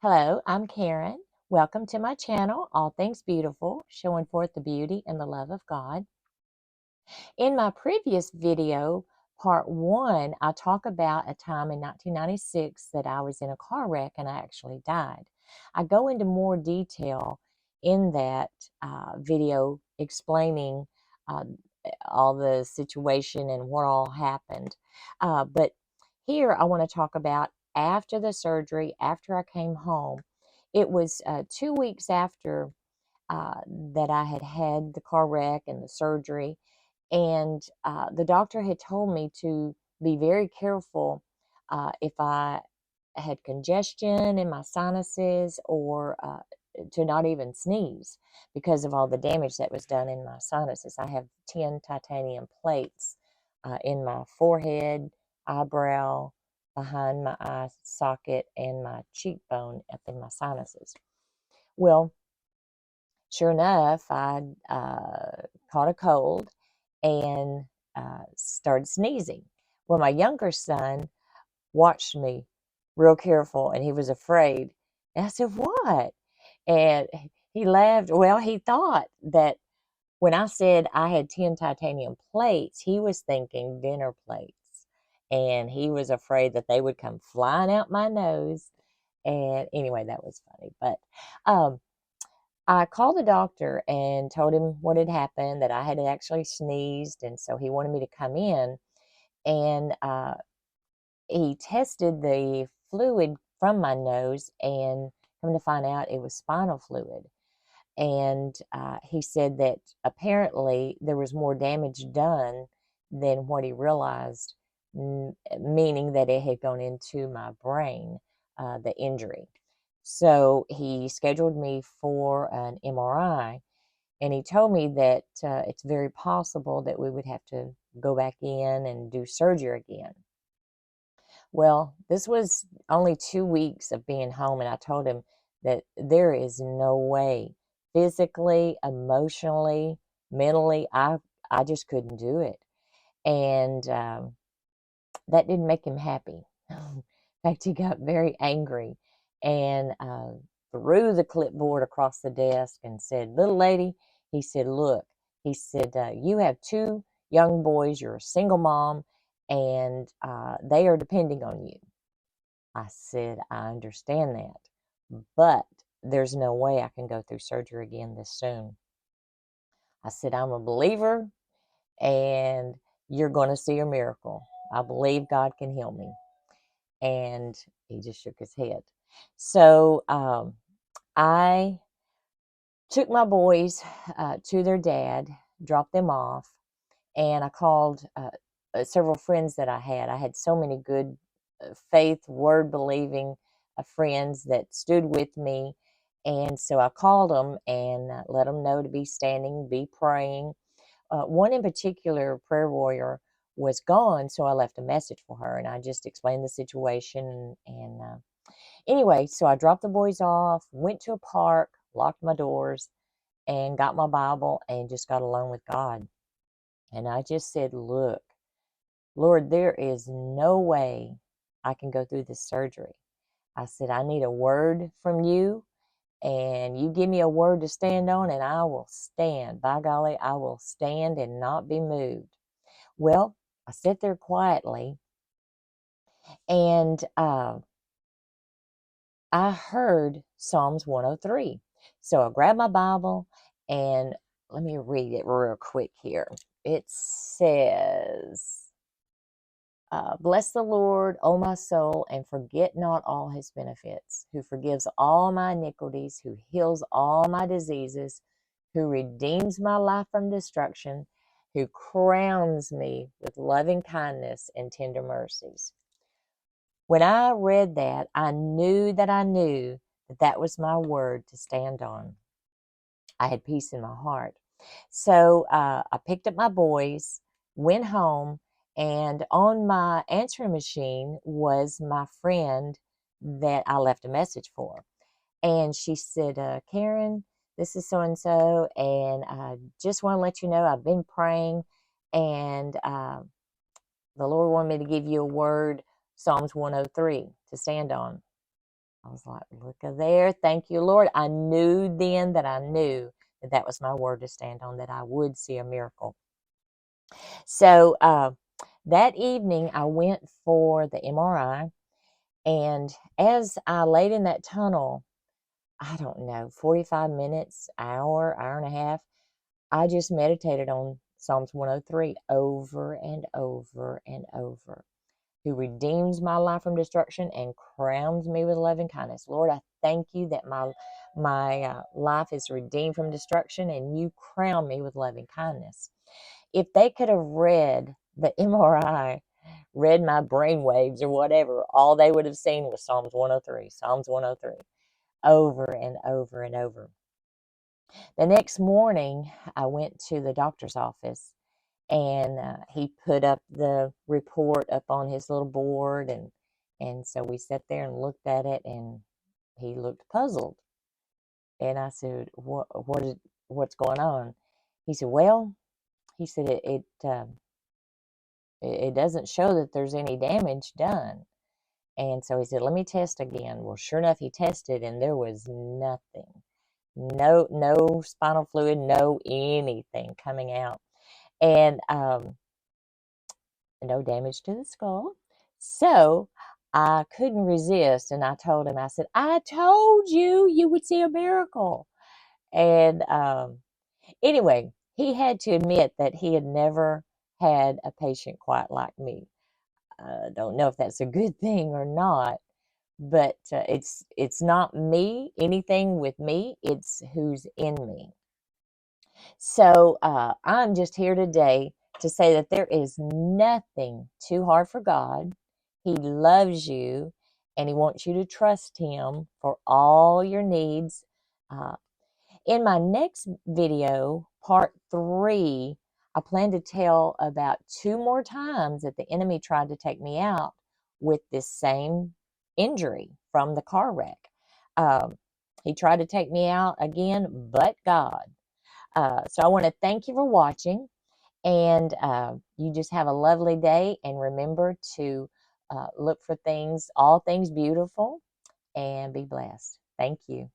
Hello, I'm Karen. Welcome to my channel, All Things Beautiful, showing forth the beauty and the love of God. In my previous video, part one, I talk about a time in 1996 that I was in a car wreck and I actually died. I go into more detail in that video explaining uh, all the situation and what all happened. But here I want to talk about after the surgery, after I came home. It was 2 weeks after that I had had the car wreck and the surgery, and the doctor had told me to be very careful if I had congestion in my sinuses or to not even sneeze because of all the damage that was done in my sinuses. I have 10 titanium plates in my forehead, eyebrow, behind my eye socket, and my cheekbone up in my sinuses. Well, sure enough, I caught a cold and started sneezing. Well, my younger son watched me real careful and he was afraid. And I said, "What?" And he laughed. Well, he thought that when I said I had 10 titanium plates, he was thinking dinner plates. And he was afraid that they would come flying out my nose. And anyway, that was funny. But um, I called the doctor and told him what had happened, that I had actually sneezed, and so he wanted me to come in. And he tested the fluid from my nose, and come to find out it was spinal fluid. And he said that apparently there was more damage done than what he realized, meaning that it had gone into my brain, the injury. So he scheduled me for an MRI, and he told me that it's very possible that we would have to go back in and do surgery again. Well, this was only 2 weeks of being home, and I told him that there is no way, physically, emotionally, mentally, I just couldn't do it. And that didn't make him happy. In fact, he got very angry and threw the clipboard across the desk and said, "Little lady," he said, "look," he said, "you have two young boys, you're a single mom, and they are depending on you." I said, "I understand that, but there's no way I can go through surgery again this soon." I said, "I'm a believer, and you're going to see a miracle. I believe God can heal me." And he just shook his head. So I took my boys to their dad, dropped them off, and I called several friends that I had. I had so many good faith, word believing friends that stood with me. And so I called them and let them know to be standing, be praying. One in particular, prayer warrior, was gone, so I left a message for her and I just explained the situation. And anyway, so I dropped the boys off, went to a park, locked my doors, and got my Bible and just got alone with God. And I just said, "Look, Lord, there is no way I can go through this surgery." I said, "I need a word from you, and you give me a word to stand on, and I will stand. By golly, I will stand and not be moved." Well, I sat there quietly, and I heard Psalms 103. So I grabbed my Bible, and let me read it real quick here. It says, "Bless the Lord, O my soul, and forget not all his benefits, who forgives all my iniquities, who heals all my diseases, who redeems my life from destruction, who crowns me with loving kindness and tender mercies." When I read that, I knew that that was my word to stand on. I had peace in my heart. So I picked up my boys, went home, and on my answering machine was my friend that I left a message for. And she said, "Karen, this is so and so, and I just want to let you know I've been praying, and the Lord wanted me to give you a word, Psalms 103, to stand on." I was like, look at there. Thank you, Lord. I knew then that I knew that that was my word to stand on, that I would see a miracle. So that evening, I went for the MRI. And as I laid in that tunnel, I don't know, 45 minutes, hour and a half, I just meditated on Psalms 103 over and over and over. Who redeems my life from destruction and crowns me with loving kindness. Lord, I thank you that my life is redeemed from destruction and you crown me with loving kindness. If they could have read the MRI, read my brain waves or whatever, all they would have seen was Psalms 103, Psalms 103, over and over and over. The next morning, I went to the doctor's office and he put up the report up on his little board, and so we sat there and looked at it, and he looked puzzled. And I said, what's going on? He said, well, he said it doesn't show that there's any damage done. And so he said, let me test again. Well, sure enough, he tested and there was nothing. No spinal fluid, no anything coming out. And no damage to the skull. So I couldn't resist, and I told him, I said, I told you you would see a miracle. And anyway, he had to admit that he had never had a patient quite like me. I don't know if that's a good thing or not, but it's not me, anything with me, it's who's in me. So I'm just here today to say that there is nothing too hard for God. He loves you and He wants you to trust Him for all your needs. Uh, in my next video, part 3, I plan to tell about 2 more times that the enemy tried to take me out with this same injury from the car wreck. He tried to take me out again, but God. So I want to thank you for watching, and you just have a lovely day. And remember to look for things, all things beautiful, and be blessed. Thank you.